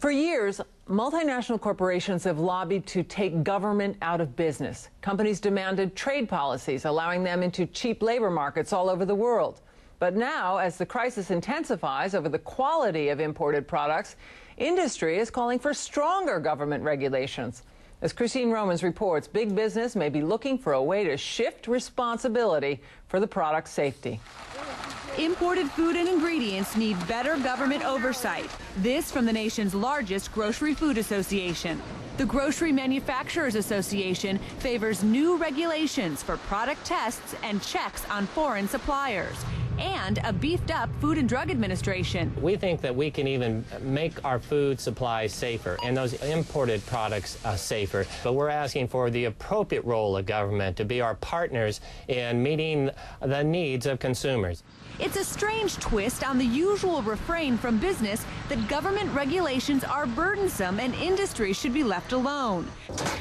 For years, multinational corporations have lobbied to take government out of business. Companies demanded trade policies, allowing them into cheap labor markets all over the world. But now, as the crisis intensifies over the quality of imported products, industry is calling for stronger government regulations. As Christine Romans reports, big business may be looking for a way to shift responsibility for the product's safety. Imported food and ingredients need better government oversight. This from the nation's largest grocery food association. The Grocery Manufacturers Association favors new regulations for product tests and checks on foreign suppliers, and a beefed-up Food and Drug Administration. We think that we can even make our food supplies safer and those imported products safer, but we're asking for the appropriate role of government to be our partners in meeting the needs of consumers. It's a strange twist on the usual refrain from business that government regulations are burdensome and industry should be left alone.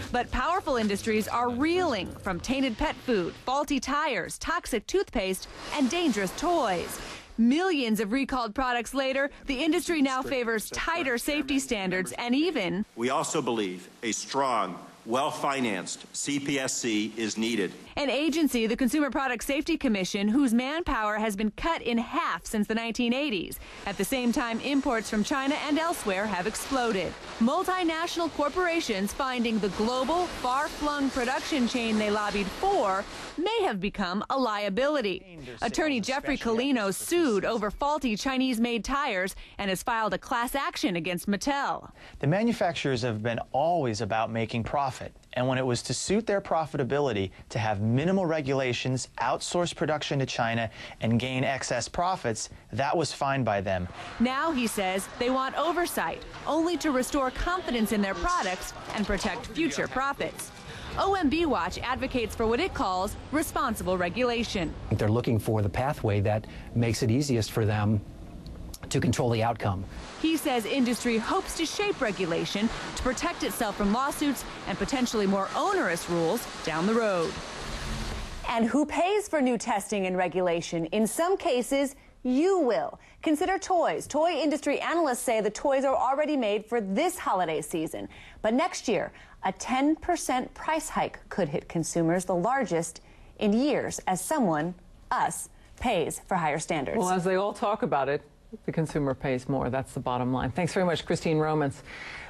But powerful industries are reeling from tainted pet food, faulty tires, toxic toothpaste, and dangerous toys. Millions of recalled products later, the industry now favors tighter safety standards and even... We also believe a strong, well-financed CPSC is needed. An agency, the Consumer Product Safety Commission, whose manpower has been cut in half since the 1980s. At the same time, imports from China and elsewhere have exploded. Multinational corporations finding the global, far-flung production chain they lobbied for may have become a liability. Attorney Jeffrey Colino sued over faulty Chinese-made tires and has filed a class action against Mattel. The manufacturers have been always about making profit, and when it was to suit their profitability to have minimal regulations, outsource production to China, and gain excess profits, that was fine by them. Now, he says, they want oversight, only to restore confidence in their products and protect future profits. OMB Watch advocates for what it calls responsible regulation. They're looking for the pathway that makes it easiest for them to control the outcome. He says industry hopes to shape regulation to protect itself from lawsuits and potentially more onerous rules down the road. And who pays for new testing and regulation? In some cases, you will. Consider toys. Toy industry analysts say the toys are already made for this holiday season. But next year, a 10% price hike could hit consumers, the largest in years, as someone, us, pays for higher standards. Well, as they all talk about it, the consumer pays more. That's the bottom line. Thanks very much, Christine Romans.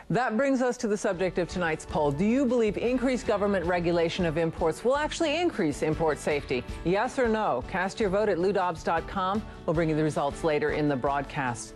That brings us to the subject of tonight's poll. Do you believe increased government regulation of imports will actually increase import safety? Yes or no? Cast your vote at LouDobbs.com. We'll bring you the results later in the broadcast.